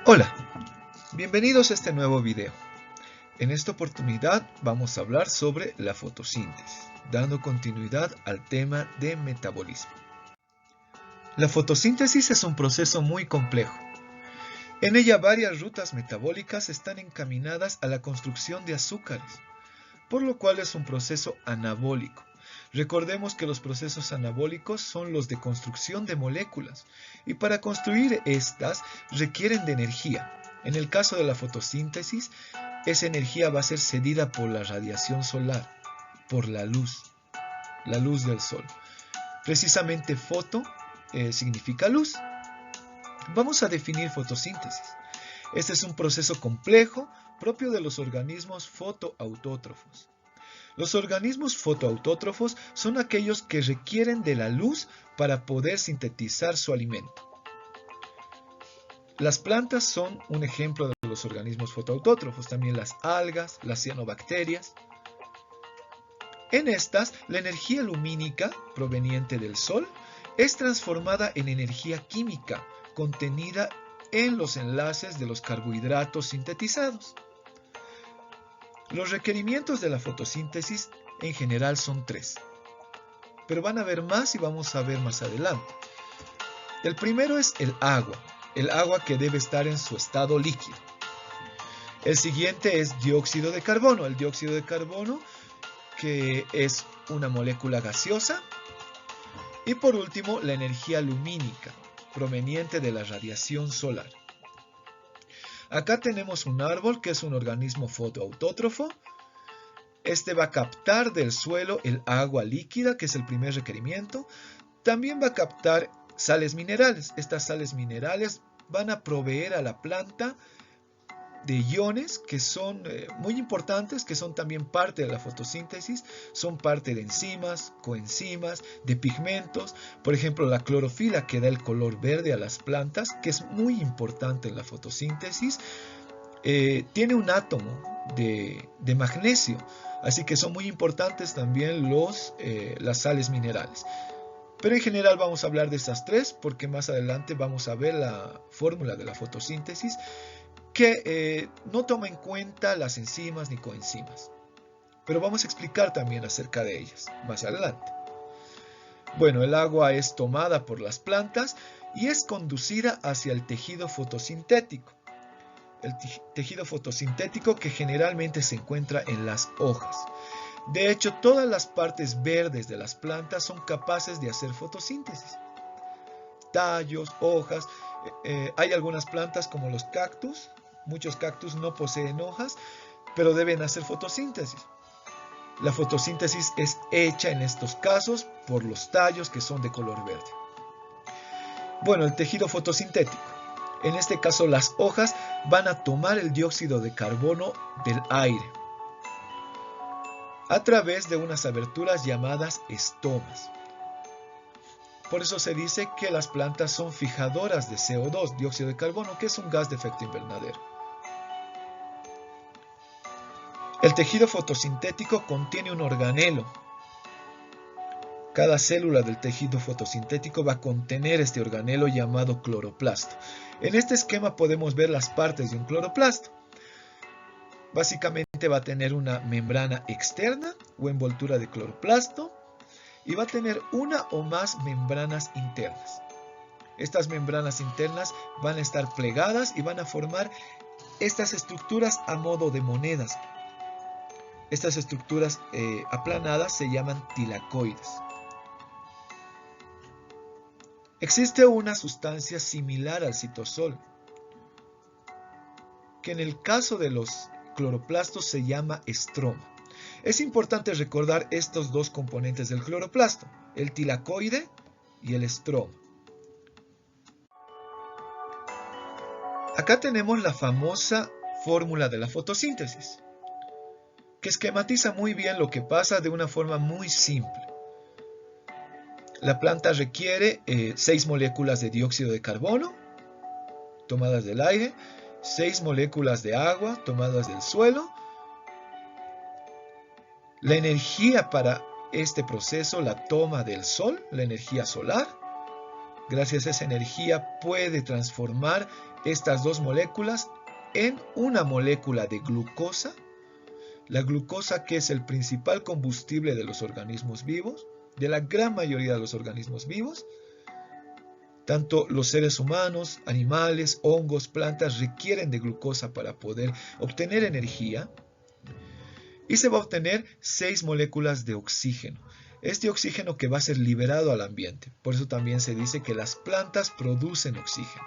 Hola, bienvenidos a este nuevo video. En esta oportunidad vamos a hablar sobre la fotosíntesis, dando continuidad al tema de metabolismo. La fotosíntesis es un proceso muy complejo. En ella varias rutas metabólicas están encaminadas a la construcción de azúcares, por lo cual es un proceso anabólico. Recordemos que los procesos anabólicos son los de construcción de moléculas y para construir estas requieren de energía. En el caso de la fotosíntesis, esa energía va a ser cedida por la radiación solar, por la luz del sol. Precisamente foto significa luz. Vamos a definir fotosíntesis. Este es un proceso complejo propio de los organismos fotoautótrofos. Los organismos fotoautótrofos son aquellos que requieren de la luz para poder sintetizar su alimento. Las plantas son un ejemplo de los organismos fotoautótrofos, también las algas, las cianobacterias. En estas, la energía lumínica proveniente del sol es transformada en energía química contenida en los enlaces de los carbohidratos sintetizados. Los requerimientos de la fotosíntesis en general son tres, pero van a haber más y vamos a ver más adelante. El primero es el agua que debe estar en su estado líquido. El siguiente es dióxido de carbono, el dióxido de carbono que es una molécula gaseosa. Y por último, la energía lumínica proveniente de la radiación solar. Acá tenemos un árbol que es un organismo fotoautótrofo. Este va a captar del suelo el agua líquida, que es el primer requerimiento. También va a captar sales minerales. Estas sales minerales van a proveer a la planta de iones que son muy importantes, que son también parte de la fotosíntesis, son parte de enzimas, coenzimas, de pigmentos. Por ejemplo, la clorofila que da el color verde a las plantas, que es muy importante en la fotosíntesis, tiene un átomo de magnesio, así que son muy importantes también las sales minerales. Pero en general vamos a hablar de estas tres porque más adelante vamos a ver la fórmula de la fotosíntesis que no toma en cuenta las enzimas ni coenzimas. Pero vamos a explicar también acerca de ellas más adelante. Bueno, el agua es tomada por las plantas y es conducida hacia el tejido fotosintético. El tejido fotosintético que generalmente se encuentra en las hojas. De hecho, todas las partes verdes de las plantas son capaces de hacer fotosíntesis. Tallos, hojas, hay algunas plantas como los cactus. Muchos cactus no poseen hojas, pero deben hacer fotosíntesis. La fotosíntesis es hecha en estos casos por los tallos que son de color verde. Bueno, el tejido fotosintético. En este caso, las hojas van a tomar el dióxido de carbono del aire a través de unas aberturas llamadas estomas. Por eso se dice que las plantas son fijadoras de CO2, dióxido de carbono, que es un gas de efecto invernadero. El tejido fotosintético contiene un organelo. Cada célula del tejido fotosintético va a contener este organelo llamado cloroplasto. En este esquema podemos ver las partes de un cloroplasto. Básicamente va a tener una membrana externa o envoltura de cloroplasto y va a tener una o más membranas internas. Estas membranas internas van a estar plegadas y van a formar estas estructuras a modo de monedas. Estas estructuras aplanadas se llaman tilacoides. Existe una sustancia similar al citosol, que en el caso de los cloroplastos se llama estroma. Es importante recordar estos dos componentes del cloroplasto, el tilacoide y el estroma. Acá tenemos la famosa fórmula de la fotosíntesis, que esquematiza muy bien lo que pasa de una forma muy simple. La planta requiere 6 moléculas de dióxido de carbono tomadas del aire, 6 moléculas de agua tomadas del suelo. La energía para este proceso la toma del sol, la energía solar, gracias a esa energía, puede transformar estas dos moléculas en una molécula de glucosa. La glucosa, que es el principal combustible de los organismos vivos, de la gran mayoría de los organismos vivos. Tanto los seres humanos, animales, hongos, plantas requieren de glucosa para poder obtener energía. Y se va a obtener 6 moléculas de oxígeno. Este oxígeno que va a ser liberado al ambiente. Por eso también se dice que las plantas producen oxígeno.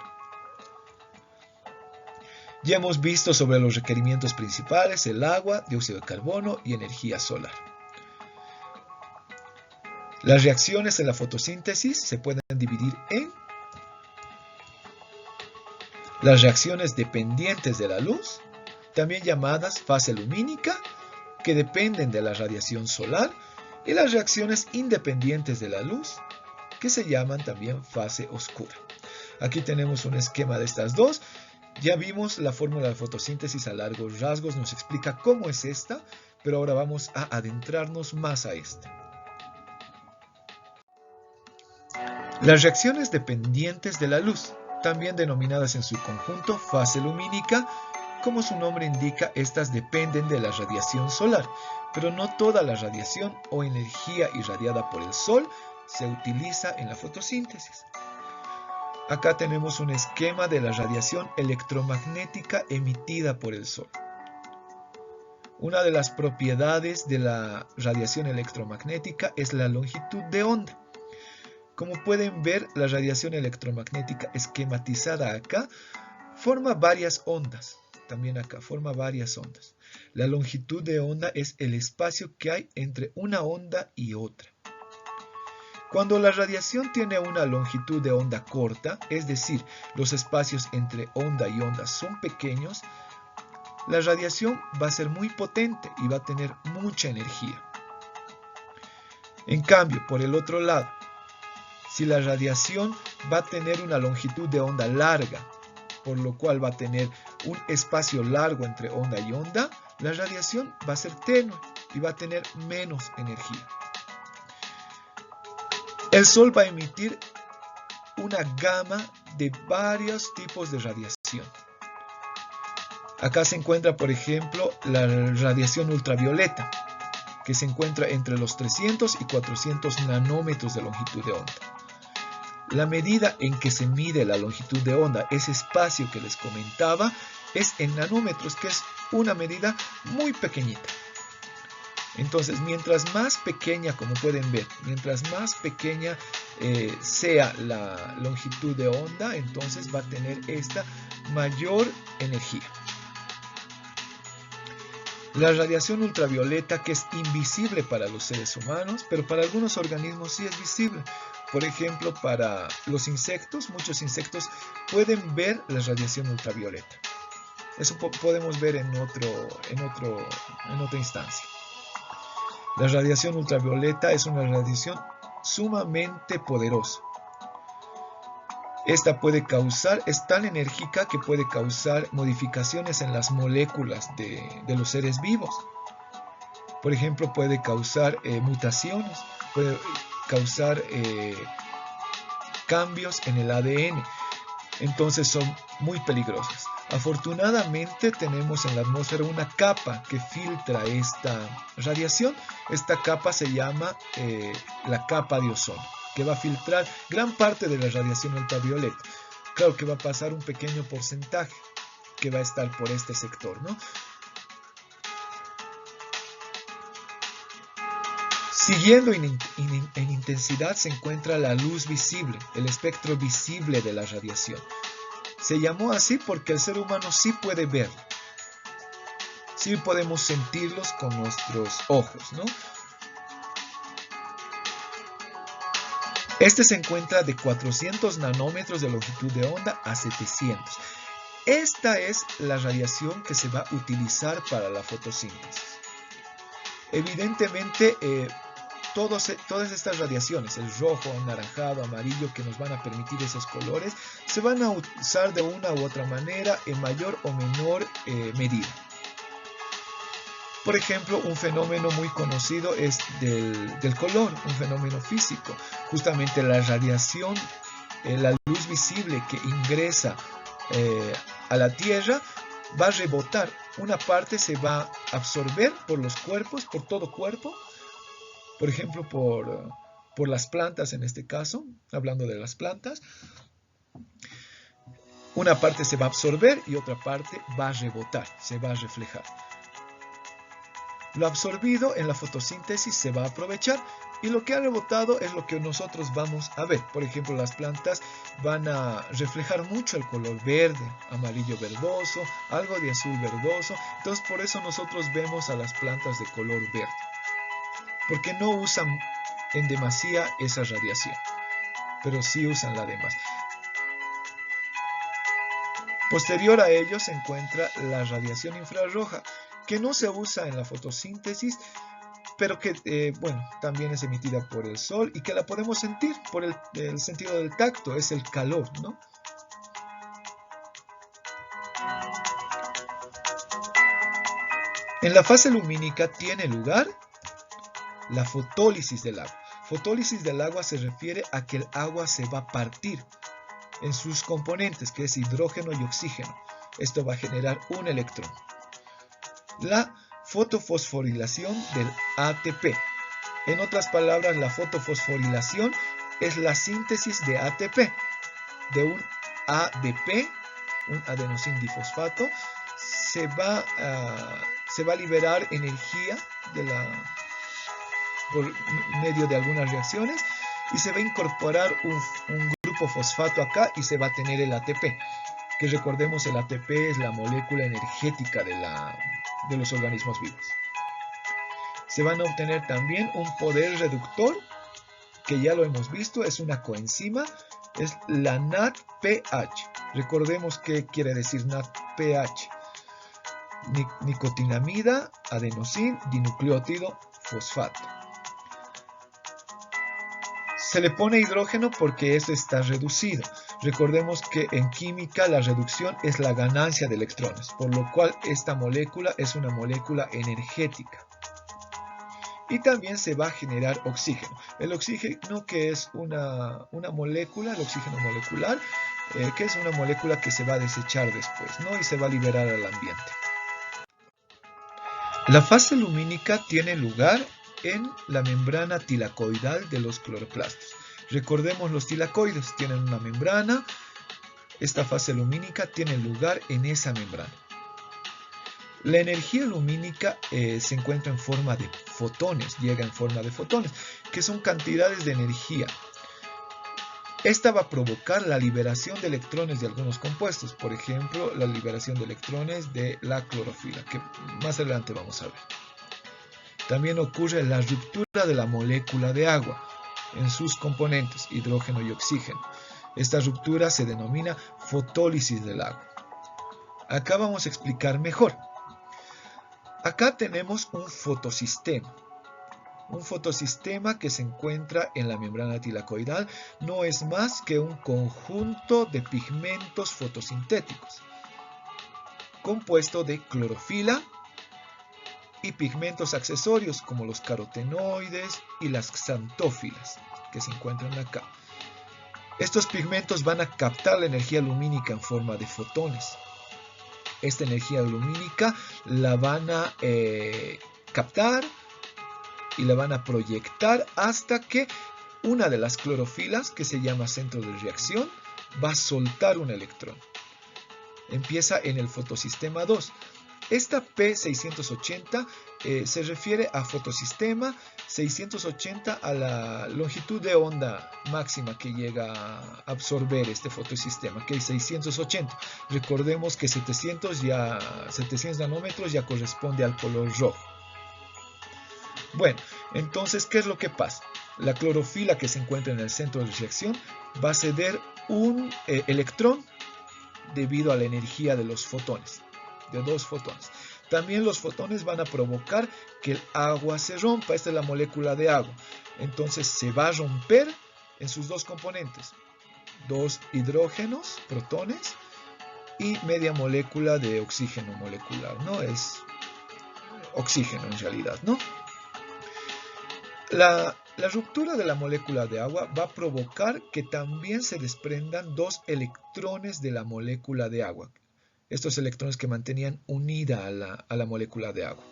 Ya hemos visto sobre los requerimientos principales: el agua, dióxido de carbono y energía solar. Las reacciones en la fotosíntesis se pueden dividir en las reacciones dependientes de la luz, también llamadas fase lumínica, que dependen de la radiación solar, y las reacciones independientes de la luz, que se llaman también fase oscura. Aquí tenemos un esquema de estas dos. Ya vimos la fórmula de fotosíntesis a largos rasgos, nos explica cómo es esta, pero ahora vamos a adentrarnos más a esta. Las reacciones dependientes de la luz, también denominadas en su conjunto fase lumínica, como su nombre indica, estas dependen de la radiación solar, pero no toda la radiación o energía irradiada por el sol se utiliza en la fotosíntesis. Acá tenemos un esquema de la radiación electromagnética emitida por el sol. Una de las propiedades de la radiación electromagnética es la longitud de onda. Como pueden ver, la radiación electromagnética esquematizada acá forma varias ondas. También acá forma varias ondas. La longitud de onda es el espacio que hay entre una onda y otra. Cuando la radiación tiene una longitud de onda corta, es decir, los espacios entre onda y onda son pequeños, la radiación va a ser muy potente y va a tener mucha energía. En cambio, por el otro lado, si la radiación va a tener una longitud de onda larga, por lo cual va a tener un espacio largo entre onda y onda, la radiación va a ser tenue y va a tener menos energía. El Sol va a emitir una gama de varios tipos de radiación. Acá se encuentra, por ejemplo, la radiación ultravioleta, que se encuentra entre los 300 y 400 nanómetros de longitud de onda. La medida en que se mide la longitud de onda, ese espacio que les comentaba, es en nanómetros, que es una medida muy pequeñita. Entonces, mientras más pequeña, como pueden ver, mientras más pequeña sea la longitud de onda, entonces va a tener esta mayor energía. La radiación ultravioleta, que es invisible para los seres humanos, pero para algunos organismos sí es visible. Por ejemplo, para los insectos, muchos insectos pueden ver la radiación ultravioleta. Eso podemos ver en otra instancia. La radiación ultravioleta es una radiación sumamente poderosa. Esta es tan enérgica que puede causar modificaciones en las moléculas de los seres vivos. Por ejemplo, puede causar mutaciones, puede causar cambios en el ADN. Entonces son muy peligrosas. Afortunadamente tenemos en la atmósfera una capa que filtra esta radiación. Esta capa se llama la capa de ozono, que va a filtrar gran parte de la radiación ultravioleta. Claro que va a pasar un pequeño porcentaje que va a estar por este sector, ¿no? Siguiendo en intensidad se encuentra la luz visible, el espectro visible de la radiación. Se llamó así porque el ser humano sí puede verlo. Sí podemos sentirlos con nuestros ojos, ¿no? Este se encuentra de 400 nanómetros de longitud de onda a 700. Esta es la radiación que se va a utilizar para la fotosíntesis. Evidentemente, todas estas radiaciones, el rojo, anaranjado, amarillo, que nos van a permitir esos colores, se van a usar de una u otra manera en mayor o menor medida. Por ejemplo, un fenómeno muy conocido es del color, un fenómeno físico. Justamente la radiación la luz visible que ingresa a la Tierra va a rebotar. Una parte se va a absorber por los cuerpos, por todo cuerpo, por ejemplo por las plantas en este caso, hablando de las plantas. Una parte se va a absorber y otra parte va a rebotar, se va a reflejar. Lo absorbido en la fotosíntesis se va a aprovechar y lo que ha rebotado es lo que nosotros vamos a ver. Por ejemplo, las plantas van a reflejar mucho el color verde, amarillo verdoso, algo de azul verdoso. Entonces por eso nosotros vemos a las plantas de color verde, porque no usan en demasía esa radiación, pero sí usan la demás. Posterior a ello se encuentra la radiación infrarroja, que no se usa en la fotosíntesis, pero que también es emitida por el sol y que la podemos sentir por el sentido del tacto, es el calor, ¿no? En la fase lumínica tiene lugar la fotólisis del agua. Fotólisis del agua se refiere a que el agua se va a partir en sus componentes, que es hidrógeno y oxígeno. Esto va a generar un electrón. La fotofosforilación del ATP. En otras palabras, la fotofosforilación es la síntesis de ATP, de un ADP, un adenosín difosfato. Se va a liberar energía por medio de algunas reacciones y se va a incorporar un grupo fosfato acá y se va a tener el ATP, que recordemos el ATP es la molécula energética de los organismos vivos. Se van a obtener también un poder reductor, que ya lo hemos visto, es una coenzima, es la NADPH. Recordemos qué quiere decir NADPH. Nicotinamida, adenosín, dinucleótido, fosfato. Se le pone hidrógeno porque eso está reducido. Recordemos que en química la reducción es la ganancia de electrones, por lo cual esta molécula es una molécula energética. Y también se va a generar oxígeno. El oxígeno, que es una molécula, el oxígeno molecular, que es una molécula que se va a desechar después, ¿no? Y se va a liberar al ambiente. La fase lumínica tiene lugar en la membrana tilacoidal de los cloroplastos. Recordemos, los tilacoides tienen una membrana. Esta fase lumínica tiene lugar en esa membrana. La energía lumínica se encuentra en forma de fotones, llega en forma de fotones, que son cantidades de energía. Esta va a provocar la liberación de electrones de algunos compuestos, por ejemplo, la liberación de electrones de la clorofila, que más adelante vamos a ver. También ocurre la ruptura de la molécula de agua en sus componentes, hidrógeno y oxígeno. Esta ruptura se denomina fotólisis del agua. Acá vamos a explicar mejor. Acá tenemos un fotosistema. Un fotosistema que se encuentra en la membrana tilacoidal no es más que un conjunto de pigmentos fotosintéticos, compuesto de clorofila y pigmentos accesorios como los carotenoides y las xantófilas que se encuentran acá. Estos pigmentos van a captar la energía lumínica en forma de fotones. Esta energía lumínica la van a captar y la van a proyectar hasta que una de las clorofilas, que se llama centro de reacción, va a soltar un electrón. Empieza en el fotosistema 2. Esta P680 se refiere a fotosistema 680, a la longitud de onda máxima que llega a absorber este fotosistema, que es 680. Recordemos que 700 nanómetros ya corresponde al color rojo. Bueno, entonces, ¿qué es lo que pasa? La clorofila que se encuentra en el centro de reacción va a ceder un electrón debido a la energía de los fotones, de 2 fotones. También los fotones van a provocar que el agua se rompa. Esta es la molécula de agua. Entonces se va a romper en sus 2 componentes. 2 hidrógenos, protones, y media molécula de oxígeno molecular, ¿no? Es oxígeno en realidad, ¿no? La ruptura de la molécula de agua va a provocar que también se desprendan dos electrones de la molécula de agua. Estos electrones que mantenían unida a la molécula de agua.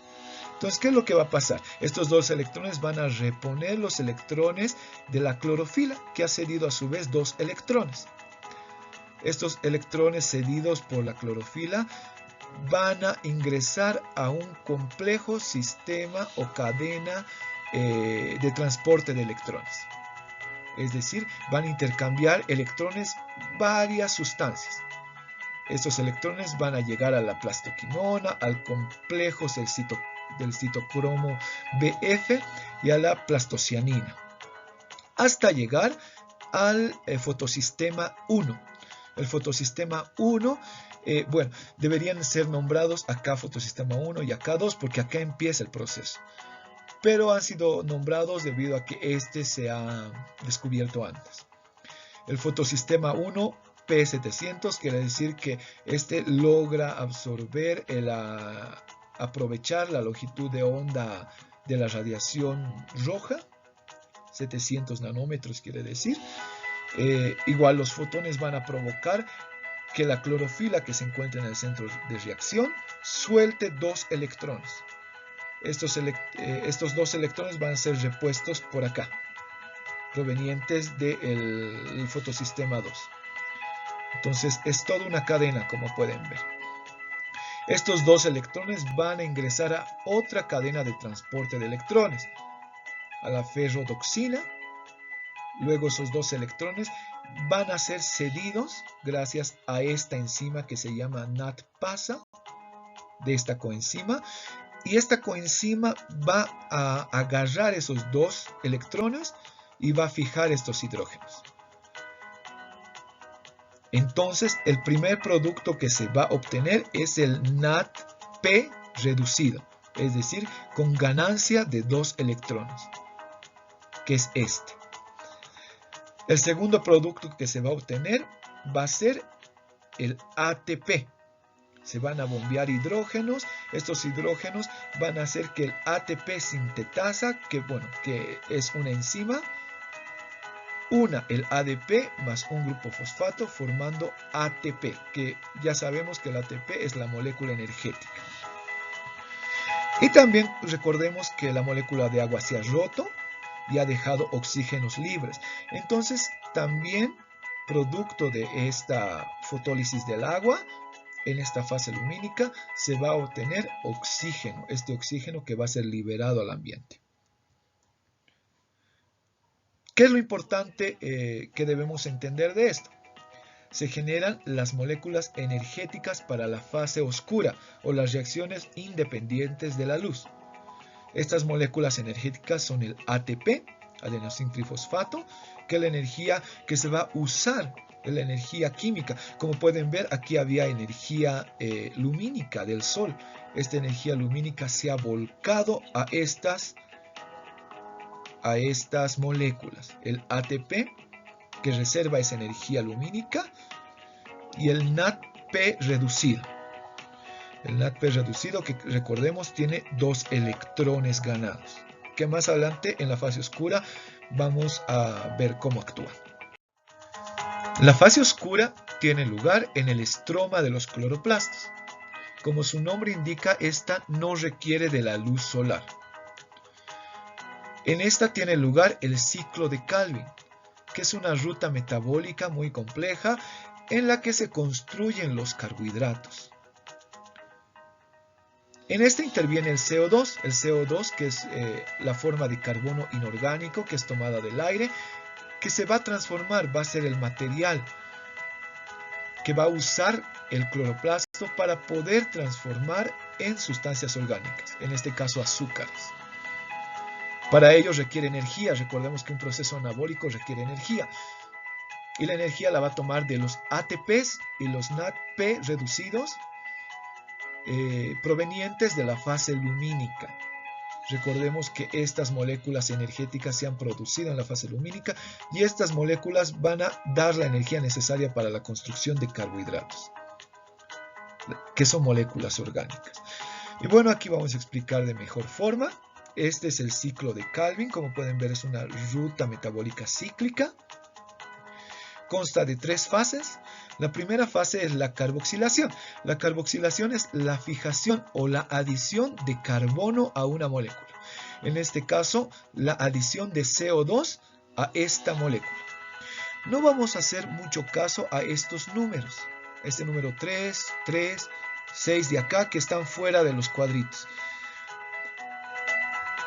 Entonces, ¿qué es lo que va a pasar? Estos dos electrones van a reponer los electrones de la clorofila, que ha cedido a su vez dos electrones. Estos electrones cedidos por la clorofila van a ingresar a un complejo sistema o cadena de transporte de electrones. Es decir, van a intercambiar electrones varias sustancias. Estos electrones van a llegar a la plastoquinona, al complejo del citocromo BF y a la plastocianina, hasta llegar al fotosistema 1. El fotosistema 1, bueno, deberían ser nombrados acá fotosistema 1 y acá 2 porque acá empieza el proceso. Pero han sido nombrados debido a que este se ha descubierto antes. El fotosistema 1, P700, quiere decir que este logra absorber, aprovechar la longitud de onda de la radiación roja, 700 nanómetros quiere decir. Igual los fotones van a provocar que la clorofila que se encuentra en el centro de reacción suelte dos electrones. Estos dos electrones van a ser repuestos por acá, provenientes del fotosistema 2. Entonces es toda una cadena, como pueden ver. Estos dos electrones van a ingresar a otra cadena de transporte de electrones, a la ferrodoxina. Luego esos dos electrones van a ser cedidos gracias a esta enzima que se llama NADPasa, de esta coenzima. Y esta coenzima va a agarrar esos dos electrones y va a fijar estos hidrógenos. Entonces, el primer producto que se va a obtener es el NADP reducido, es decir, con ganancia de dos electrones, que es este. El segundo producto que se va a obtener va a ser el ATP. Se van a bombear hidrógenos. Estos hidrógenos van a hacer que el ATP sintetasa, que es una enzima, una el ADP más un grupo fosfato formando ATP, que ya sabemos que el ATP es la molécula energética. Y también recordemos que la molécula de agua se ha roto y ha dejado oxígenos libres. Entonces también, producto de esta fotólisis del agua, en esta fase lumínica se va a obtener oxígeno, este oxígeno que va a ser liberado al ambiente. ¿Qué es lo importante que debemos entender de esto? Se generan las moléculas energéticas para la fase oscura o las reacciones independientes de la luz. Estas moléculas energéticas son el ATP, adenosintrifosfato, que es la energía que se va a usar, la energía química. Como pueden ver, aquí había energía lumínica del Sol. Esta energía lumínica se ha volcado a estas moléculas. El ATP, que reserva esa energía lumínica, y el NADP reducido. El NADP reducido, que recordemos tiene dos electrones ganados, que más adelante en la fase oscura vamos a ver cómo actúa. La fase oscura tiene lugar en el estroma de los cloroplastos. Como su nombre indica, esta no requiere de la luz solar. En esta tiene lugar el ciclo de Calvin, que es una ruta metabólica muy compleja en la que se construyen los carbohidratos. En esta interviene el CO2, que es la forma de carbono inorgánico que es tomada del aire, que se va a transformar, va a ser el material que va a usar el cloroplasto para poder transformar en sustancias orgánicas, en este caso azúcares. Para ello requiere energía. Recordemos que un proceso anabólico requiere energía. Y la energía la va a tomar de los ATPs y los NADP reducidos provenientes de la fase lumínica. Recordemos que estas moléculas energéticas se han producido en la fase lumínica y estas moléculas van a dar la energía necesaria para la construcción de carbohidratos, que son moléculas orgánicas. Y bueno, aquí vamos a explicar de mejor forma Este es el ciclo de Calvin. Como pueden ver, es una ruta metabólica cíclica. Consta de 3 fases. La primera fase es la carboxilación. La carboxilación es la fijación o la adición de carbono a una molécula. En este caso, la adición de CO2 a esta molécula. No vamos a hacer mucho caso a estos números. Este número 3, 3, 6 de acá, que están fuera de los cuadritos,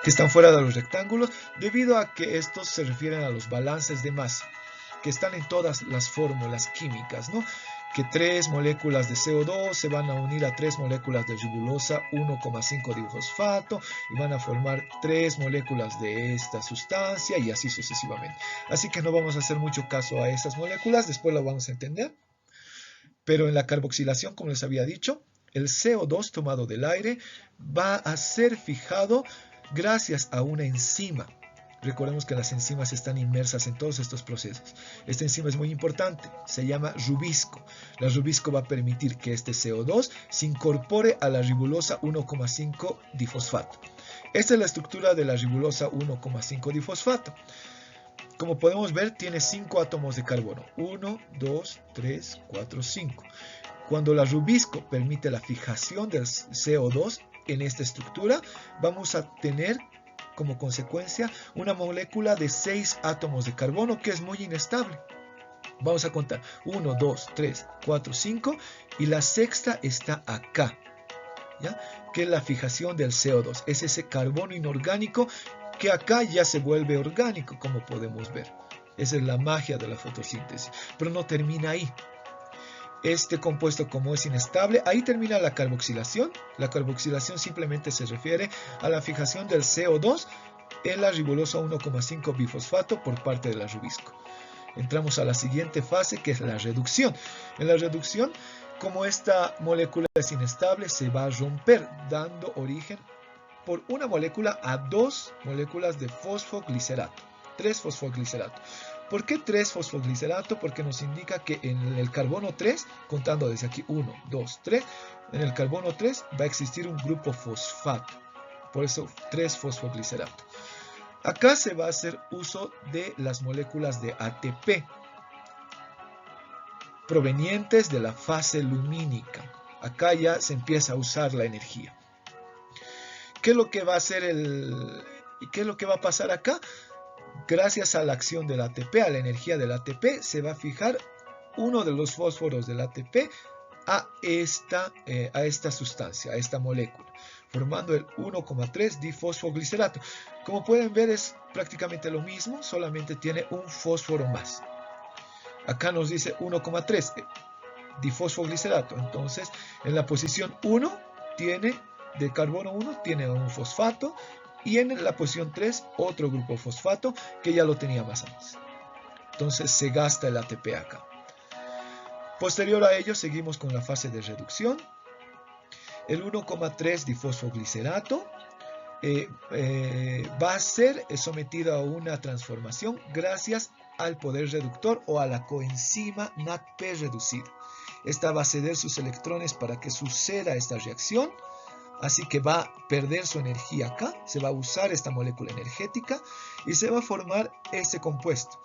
que están fuera de los rectángulos, debido a que estos se refieren a los balances de masa, que están en todas las fórmulas químicas, ¿no? Que 3 moléculas de CO2 se van a unir a 3 moléculas de ribulosa 1,5 difosfato y van a formar 3 moléculas de esta sustancia y así sucesivamente. Así que no vamos a hacer mucho caso a estas moléculas, después lo vamos a entender. Pero en la carboxilación, como les había dicho, el CO2 tomado del aire va a ser fijado gracias a una enzima. Recordemos que las enzimas están inmersas en todos estos procesos. Esta enzima es muy importante, se llama rubisco. La rubisco va a permitir que este CO2 se incorpore a la ribulosa 1,5 difosfato. Esta es la estructura de la ribulosa 1,5 difosfato. Como podemos ver, tiene 5 átomos de carbono. 1, 2, 3, 4, 5. Cuando la rubisco permite la fijación del CO2 en esta estructura, vamos a tener como consecuencia una molécula de 6 átomos de carbono que es muy inestable. Vamos a contar 1, 2, 3, 4, 5 y la sexta está acá, ¿ya? Que es la fijación del CO2. Es ese carbono inorgánico que acá ya se vuelve orgánico, como podemos ver. Esa es la magia de la fotosíntesis. Pero no termina ahí. Este compuesto, como es inestable, ahí termina la carboxilación. La carboxilación simplemente se refiere a la fijación del CO2 en la ribulosa 1,5 bifosfato por parte de la rubisco. Entramos a la siguiente fase, que es la reducción. En la reducción, como esta molécula es inestable, se va a romper, dando origen por una molécula a 2 moléculas de fosfoglicerato. 3 fosfoglicerato. ¿Por qué 3 fosfoglicerato? Porque nos indica que en el carbono 3, contando desde aquí 1, 2, 3, en el carbono 3 va a existir un grupo fosfato. Por eso 3 fosfoglicerato. Acá se va a hacer uso de las moléculas de ATP, provenientes de la fase lumínica. Acá ya se empieza a usar la energía. ¿Qué es lo que va a hacer qué es lo que va a pasar acá? Gracias a la acción del ATP, a la energía del ATP, se va a fijar uno de los fósforos del ATP a esta sustancia, a esta molécula, formando el 1,3 difosfoglicerato. Como pueden ver, es prácticamente lo mismo, solamente tiene un fósforo más. Acá nos dice 1,3 difosfoglicerato. Entonces, en la posición 1 de carbono 1 tiene un fosfato, y en la posición 3 otro grupo fosfato que ya lo tenía más antes. Entonces se gasta el ATP acá. Posterior a ello seguimos con la fase de reducción. El 1,3 difosfoglicerato va a ser sometido a una transformación gracias al poder reductor o a la coenzima NADP reducida. Esta va a ceder sus electrones para que suceda esta reacción. Así que va a perder su energía acá, se va a usar esta molécula energética y se va a formar este compuesto,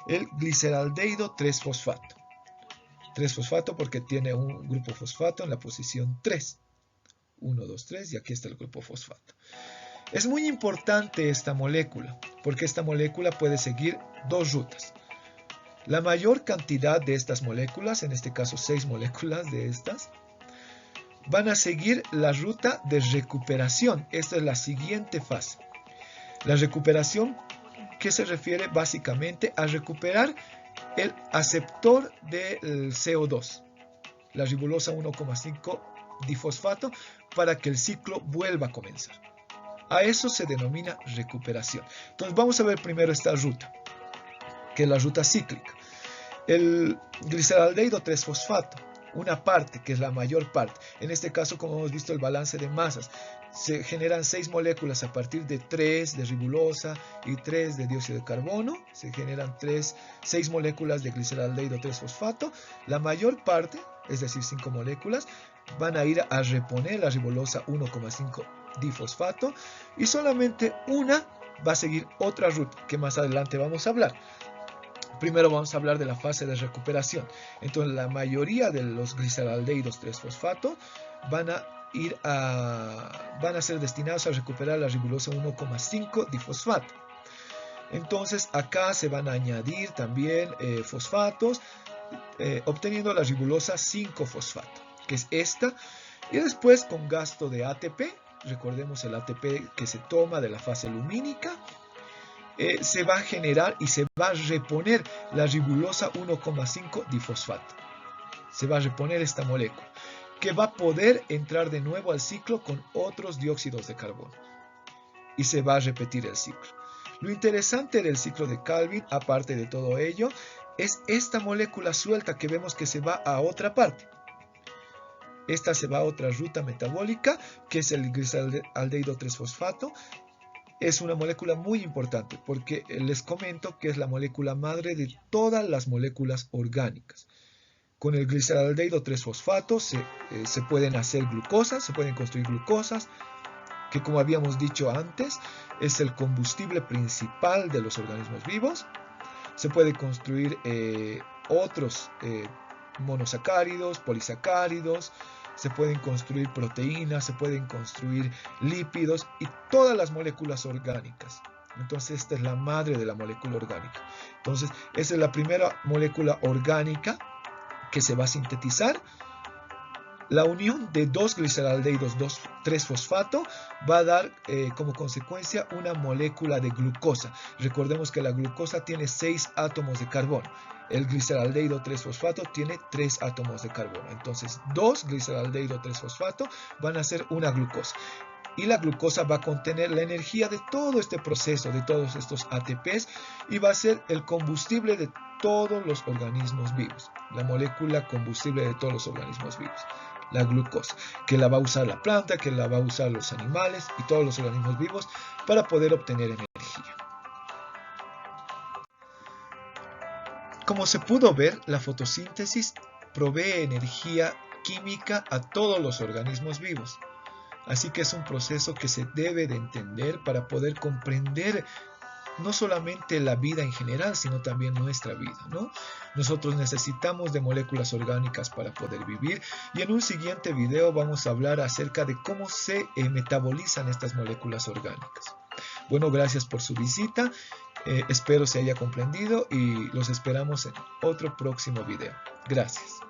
el gliceraldehído 3-fosfato. 3-fosfato porque tiene un grupo fosfato en la posición 3. 1, 2, 3 y aquí está el grupo fosfato. Es muy importante esta molécula porque esta molécula puede seguir 2 rutas. La mayor cantidad de estas moléculas, en este caso 6 moléculas de estas, van a seguir la ruta de recuperación. Esta es la siguiente fase. La recuperación, que se refiere básicamente a recuperar el aceptor del CO2, la ribulosa 1,5 difosfato, para que el ciclo vuelva a comenzar. A eso se denomina recuperación. Entonces vamos a ver primero esta ruta, que es la ruta cíclica. El gliceraldehído 3-fosfato, una parte, que es la mayor parte. En este caso, como hemos visto el balance de masas, se generan 6 moléculas a partir de 3 de ribulosa y 3 de dióxido de carbono. Se generan 6 moléculas de gliceraldehído 3-fosfato. La mayor parte, es decir, 5 moléculas, van a ir a reponer la ribulosa 1,5 difosfato, y solamente una va a seguir otra ruta que más adelante vamos a hablar. Primero vamos a hablar de la fase de recuperación. Entonces la mayoría de los gliceraldehídos 3-fosfato van a ser destinados a recuperar la ribulosa 1,5 difosfato. Entonces acá se van a añadir también fosfatos, obteniendo la ribulosa 5-fosfato, que es esta. Y después, con gasto de ATP, recordemos el ATP que se toma de la fase lumínica, se va a generar y se va a reponer la ribulosa 1,5 difosfato. Se va a reponer esta molécula, que va a poder entrar de nuevo al ciclo con otros dióxidos de carbono. Y se va a repetir el ciclo. Lo interesante del ciclo de Calvin, aparte de todo ello, es esta molécula suelta que vemos que se va a otra parte. Esta se va a otra ruta metabólica, que es el gliceraldehído 3-fosfato. Es una molécula muy importante porque les comento que es la molécula madre de todas las moléculas orgánicas. Con el gliceraldehído 3-fosfato se pueden hacer glucosas, se pueden construir glucosas, que como habíamos dicho antes, es el combustible principal de los organismos vivos. Se puede construir otros monosacáridos, polisacáridos, se pueden construir proteínas, se pueden construir lípidos y todas las moléculas orgánicas. Entonces esta es la madre de la molécula orgánica. Entonces esa es la primera molécula orgánica que se va a sintetizar. La unión de dos gliceraldehídos 3-fosfato va a dar como consecuencia una molécula de glucosa. Recordemos que la glucosa tiene 6 átomos de carbono. El gliceraldehído 3-fosfato tiene 3 átomos de carbono. Entonces, 2 gliceraldehído 3-fosfato van a ser una glucosa. Y la glucosa va a contener la energía de todo este proceso, de todos estos ATPs, y va a ser el combustible de todos los organismos vivos. La molécula combustible de todos los organismos vivos. La glucosa, que la va a usar la planta, que la va a usar los animales y todos los organismos vivos para poder obtener energía. Como se pudo ver, la fotosíntesis provee energía química a todos los organismos vivos. Así que es un proceso que se debe de entender para poder comprender no solamente la vida en general, sino también nuestra vida, ¿no? Nosotros necesitamos de moléculas orgánicas para poder vivir, y en un siguiente video vamos a hablar acerca de cómo se metabolizan estas moléculas orgánicas. Bueno, gracias por su visita, espero se haya comprendido y los esperamos en otro próximo video. Gracias.